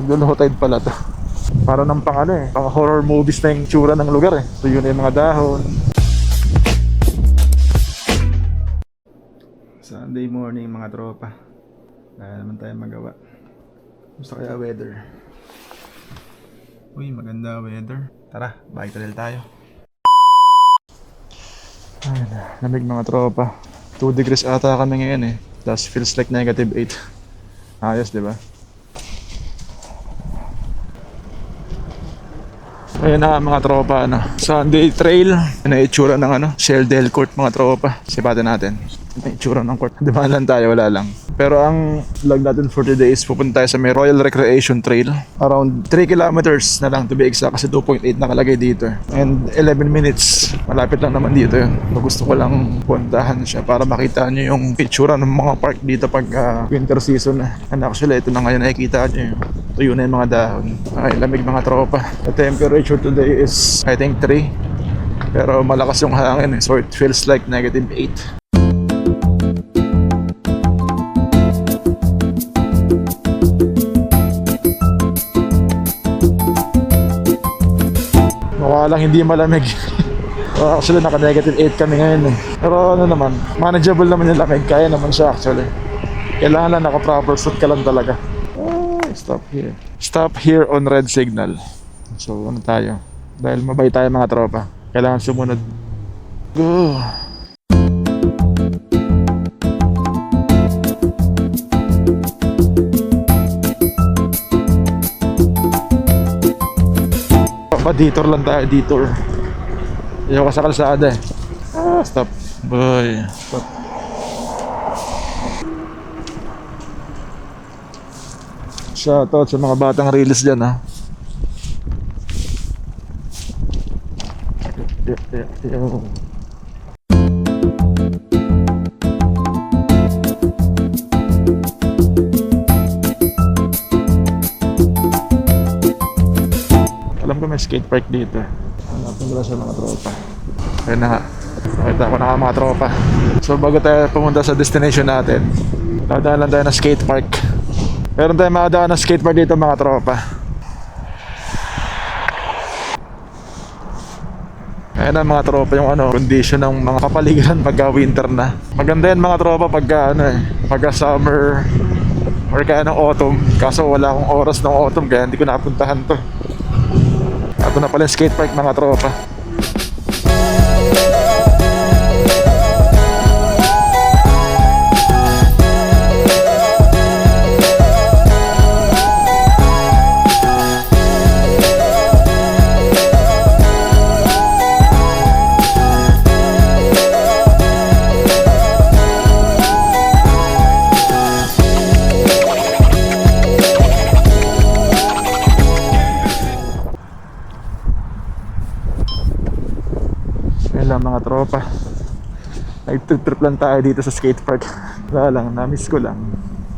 Low tide pala to. Para ng pang horror movies na yung tsura ng lugar eh. So yun yung mga dahon. Sunday morning mga tropa. Kaya naman tayo magawa. Gusto kaya weather. Uy, maganda weather. Tara, bike trail tayo. Ay, lamig mga tropa. 2 degrees ata kami ngayon eh. Plus feels like -8. Ayos, di ba? Ayun na mga tropa, Sunday trail. Ano yung itsura ng Shell Del Court mga tropa. Sipatin natin. Ito yung itsura ng court. Diba lang tayo, wala lang. Pero ang vlog natin for today is pupunta tayo sa may Royal Recreation Trail. Around 3 kilometers na lang to be exact kasi 2.8 nakalagay dito. And 11 minutes. Malapit lang naman dito yun. Gusto ko lang puntahan siya para makita nyo yung itsura ng mga park dito pag winter season na. And actually, ito na ngayon nakikita nyo. Tuyo na yung mga dahon. Ay, lamig mga tropa. The temperature today is I think 3. Pero malakas yung hangin so it feels like -8. Mukha lang hindi malamig. Actually naka-8 kami ngayon eh. Pero naman, manageable naman yung lamig. Kaya naman siya actually. Kailangan lang naka-proper suit ka lang talaga. Stop here. Stop here on red signal. So tayo? Dahil mabay tayo mga tropa. Kailangan sumunod. Go! Detour lang tayo, detour. Ayaw ka sa kalsada eh. Stop. Boy. Stop. Shoutout sa mga batang reels dyan Alam ko may skate park dito. Hanapin ko lang sa mga tropa. Ayun na nga. Nakita ko na mga tropa. So bago tayo pumunta sa destination natin, dadaan lang tayo ng skate park. Meron tayong makadaan ng skate park dito mga tropa. Ayan na mga tropa yung condition ng mga kapaligiran pagka winter na. Maganda yan mga tropa pagka pagka summer or kaya ng autumn. Kaso wala akong oras ng autumn kaya hindi ko napuntahan to. Ito na pala yung skate park mga tropa. Mga tropa, nag-trip lang tayo dito sa skate park. Wala lang, na-miss ko lang.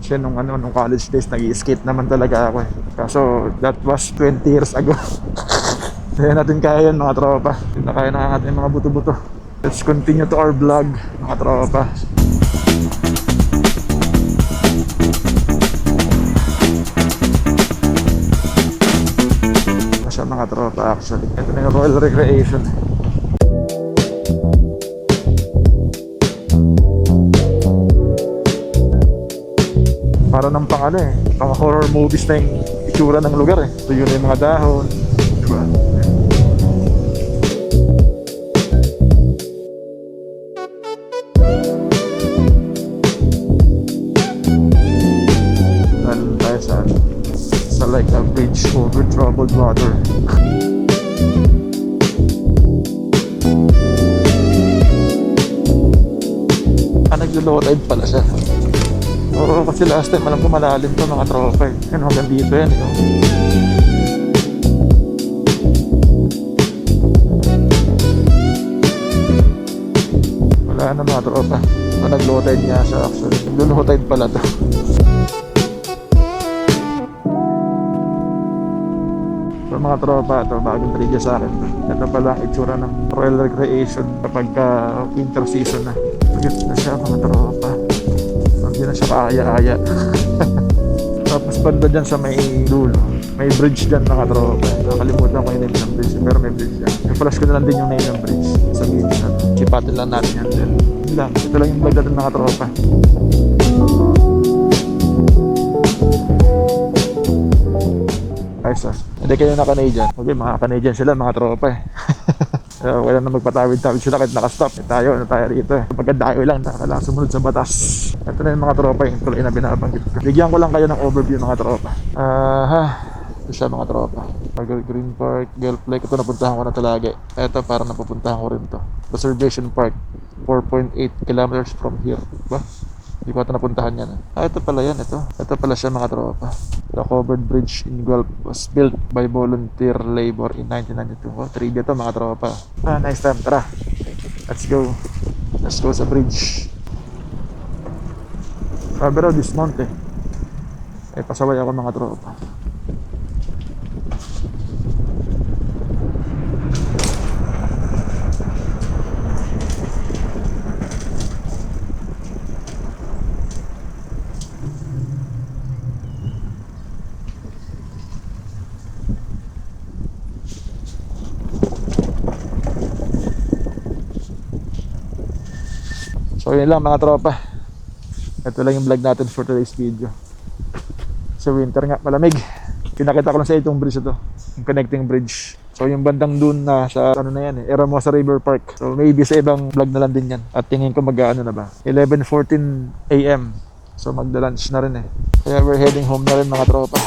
Kasi nung college days, nag-i-skate naman talaga ako eh. Kaso, that was 20 years ago. Kaya natin kaya yan mga tropa. Hindi na kaya na natin mga buto-buto. Let's continue to our vlog mga tropa. Masya mga tropa actually. Ito na yung Royal Recreation. Para ng pang horror movies na yung itsura ng lugar eh. So yun yung mga dahon. Diba? Nalan tayo sa like a bridge over troubled water. Nag-low tide pala siya. Oo, kasi last time alam ko malalim to mga tropa eh. Yan hanggang dito yan Wala na mga tropa. Nag-low tide nga siya actually. Nag-low tide pala to. So mga tropa, ito bagong trivia sa akin. Ito pala ang itsura ng Royal Recreation kapag winter season na. Pagkat na siya mga tropa. Hindi na siya kaaya-aya. Tapos banda dyan sa may dulo, May bridge dyan mga tropa. Nakalimutan ko yung name ng bridge, pero may bridge dyan. I-flash ko na lang din yung name ng bridge sa video na to. Sipatin lang natin yan din. Yun lang. Ito lang yung vlog natin mga tropa. Ayos ah. Hindi kayo na Canadian. Okay, mga Canadian sila, mga tropa eh. Wala na magpatawid-tawid sila kahit nakastop. Tayo rito eh. Maganda tayo lang, nakalang sumunod sa batas. Ito na yung mga tropa yung tuloy na binabanggit ko. Bigyan ko lang kayo ng overview mga tropa. Ito siya mga tropa. Margaret Green Park, Gulf Lake. Ito napuntahan ko na talaga. Ito parang napupuntahan ko rin to. Reservation Park, 4.8 kilometers from here. Ba? Hindi ko ito napuntahan yan. Ito pala yan. Ito pala siya mga tropa. The covered bridge in Guelph was built by volunteer labor in 1992. Oh, trivia to mga tropa. Nice time. Tara. Let's go. Let's go sa bridge. Pero dismount eh. Pasaway ako mga tropa. So yun lang mga tropa. Ito lang yung vlog natin for today's video. So winter nga, malamig. Pinakita ko lang sa itong bridge ito, yung connecting bridge. So yung bandang dun na sa ano na yan eh, Eramosa River Park. So maybe sa ibang vlog na lang din yan. At tingin ko mag-ano na ba, 11:14 AM. So magda-lunch na rin eh. Kaya we're heading home na rin mga tropa.